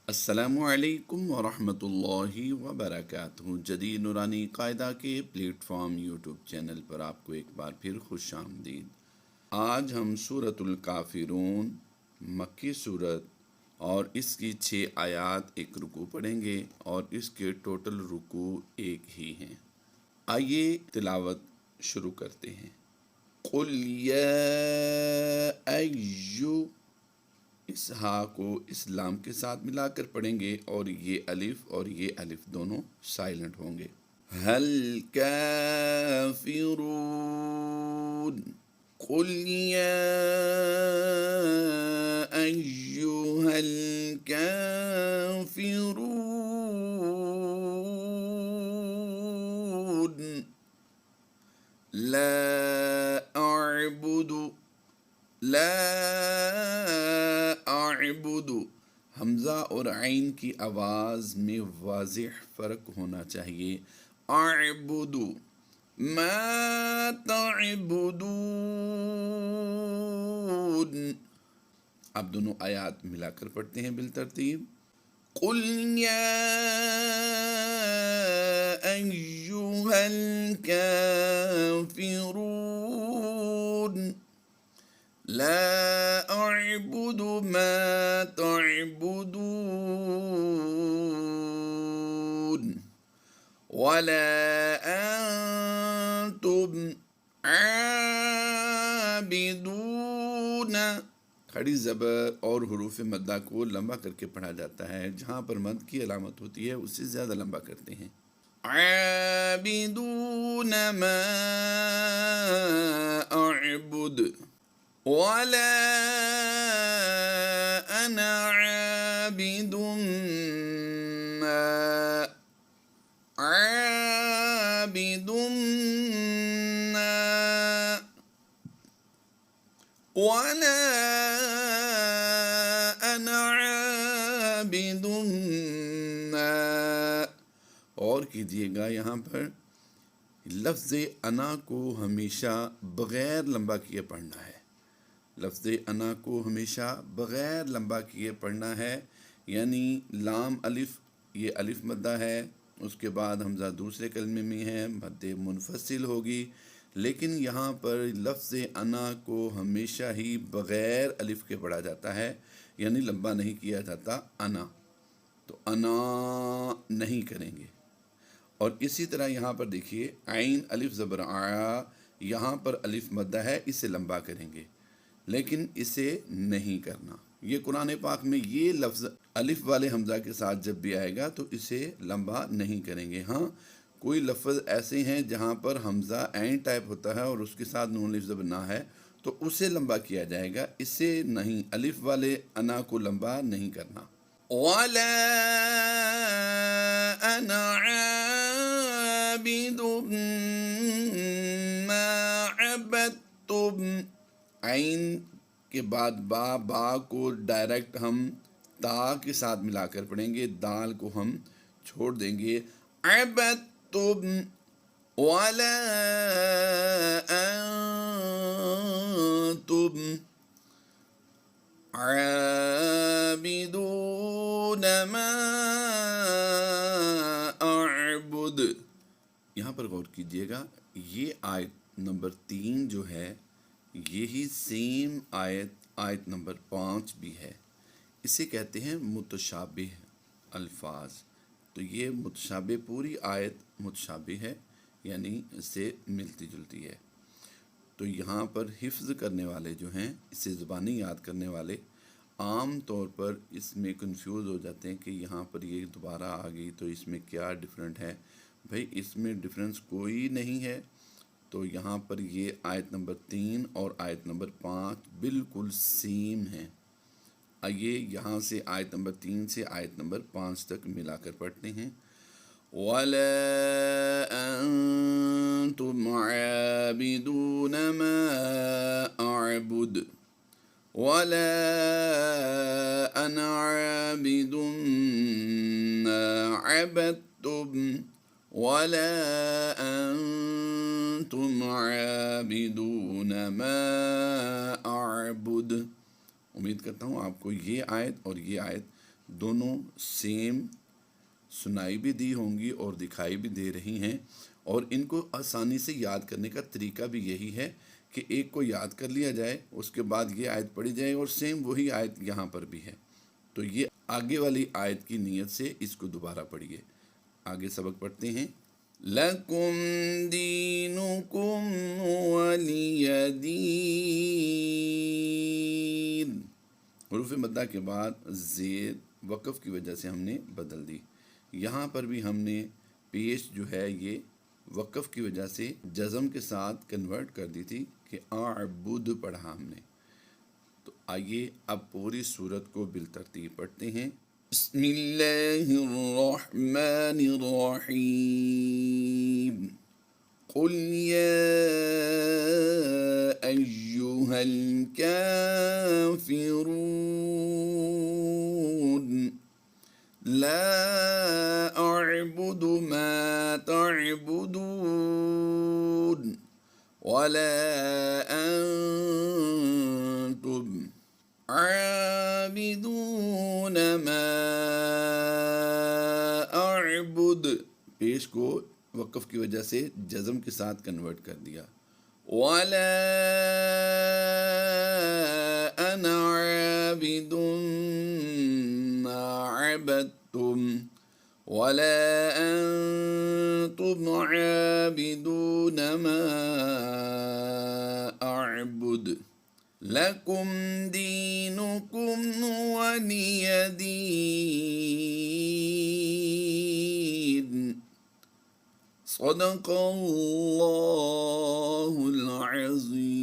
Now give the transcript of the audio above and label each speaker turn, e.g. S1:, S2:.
S1: السلام علیکم ورحمۃ اللہ وبرکاتہ۔ جدید نورانی قاعدہ کے پلیٹ فارم یوٹیوب چینل پر آپ کو ایک بار پھر خوش آمدید۔ آج ہم سورۃ الکافرون مکی صورت اور اس کی 6 آیات ایک رکوع پڑھیں گے اور اس کے ٹوٹل رکوع ایک ہی ہیں۔ آئیے تلاوت شروع کرتے ہیں۔ قل یا ایو، اس ہا کو اس لام کے ساتھ ملا کر پڑھیں گے اور یہ الف دونوں سائلنٹ ہوں گے۔ هل کافرون، قل یا ایہا الکافرون لا اعبد، حمزہ اور عین کی آواز میں واضح فرق ہونا چاہیے۔ اعبد ما تعبدون، اب دونوں آیات ملا کر پڑھتے ہیں بالترتیب۔ قل یا ایہا الکافرون لا اعبد ما تعبدون ولا انتم عابدون، کھڑی زبر اور حروف مدہ کو لمبا کر کے پڑھا جاتا ہے، جہاں پر مد کی علامت ہوتی ہے اس سے زیادہ لمبا کرتے ہیں۔ عابدون ما اعبد ولا انا عابد ولا انا عابد ما، اور کیجئے گا یہاں پر لفظ انا کو ہمیشہ بغیر لمبا کیے پڑھنا ہے۔ لفظ انا کو ہمیشہ بغیر لمبا کیے پڑھنا ہے، یعنی لام الف، یہ الف مدہ ہے، اس کے بعد حمزہ دوسرے کلمے میں ہے، مد منفصل ہوگی، لیکن یہاں پر لفظ انا کو ہمیشہ ہی بغیر الف کے پڑھا جاتا ہے، یعنی لمبا نہیں کیا جاتا انا، تو انا نہیں کریں گے۔ اور اسی طرح یہاں پر دیکھیے عین الف زبر آ، یہاں پر الف مدہ ہے، اسے لمبا کریں گے لیکن اسے نہیں کرنا۔ یہ قرآن پاک میں یہ لفظ الف والے حمزہ کے ساتھ جب بھی آئے گا تو اسے لمبا نہیں کریں گے۔ ہاں کوئی لفظ ایسے ہیں جہاں پر حمزہ عین ٹائپ ہوتا ہے اور اس کے ساتھ نون الف زبر نہ ہے تو اسے لمبا کیا جائے گا، اسے نہیں، الف والے انا کو لمبا نہیں کرنا۔ وَلَا أَنَا عَابِدٌ مَا عَبَدتُّمْ، عین کے بعد با کو ڈائریکٹ ہم تا کے ساتھ ملا کر پڑھیں گے، دال کو ہم چھوڑ دیں گے۔ عَبَدتُّمْ وَلَا أَنتُمْ عابدون ما اعبد، یہاں پر غور کیجئے گا، یہ آیت نمبر 3 جو ہے یہی سیم آیت نمبر 5 بھی ہے، اسے کہتے ہیں متشابہ الفاظ۔ تو یہ متشابہ، پوری آیت متشابہ ہے، یعنی اس سے ملتی جلتی ہے۔ تو یہاں پر حفظ کرنے والے جو ہیں، اسے زبانی یاد کرنے والے عام طور پر اس میں کنفیوز ہو جاتے ہیں کہ یہاں پر یہ دوبارہ آ گئی تو اس میں کیا ڈیفرنٹ ہے۔ بھائی اس میں ڈیفرنس کوئی نہیں ہے، تو یہاں پر یہ آیت نمبر 3 اور آیت نمبر 5 بالکل سیم ہیں۔ آئیے یہاں سے آیت نمبر 3 سے آیت نمبر 5 تک ملا کر پڑھتے ہیں۔ وَلَا أَنتُمْ عَابِدُونَ مَا أَعْبُدُ وَلَا أَنَا عَابِدٌ مَا عَبَدتُّمْ وَلَا أَنتُمْ عَابِدُونَ مَا أَعْبُدُ۔ امید کرتا ہوں آپ کو یہ آیت اور یہ آیت دونوں سیم سنائی بھی دی ہوں گی اور دکھائی بھی دے رہی ہیں، اور ان کو آسانی سے یاد کرنے کا طریقہ بھی یہی ہے کہ ایک کو یاد کر لیا جائے، اس کے بعد یہ آیت پڑھی جائے اور سیم وہی آیت یہاں پر بھی ہے۔ تو یہ آگے والی آیت کی نیت سے اس کو دوبارہ پڑھیے۔ آگے سبق پڑھتے ہیں۔ لَكُمْ دِينُكُمْ وَلِيَ دِينِ۔ حروف مدہ کے بعد زیر وقف کی وجہ سے ہم نے بدل دی۔ یہاں پر بھی ہم نے پیش جو ہے یہ وقف کی وجہ سے جزم کے ساتھ کنورٹ کر دی تھی کہ اعبد پڑھا ہم نے۔ تو آئیے اب پوری سورت کو بالترتیب پڑھتے ہیں۔ بسم اللہ الرحمن الرحیم۔ قل یا ایہا الکافرون لا اعبد ما تعبدون ولا انتم عابدون ما اعبد، پیش کو وقف کی وجہ سے جزم کے ساتھ کنورٹ کر دیا۔ ولا انا عابد ما عبدتم ولا انتم عابدون ما اعبد لکم دینکم ولی دین۔ صدق اللہ العظیم۔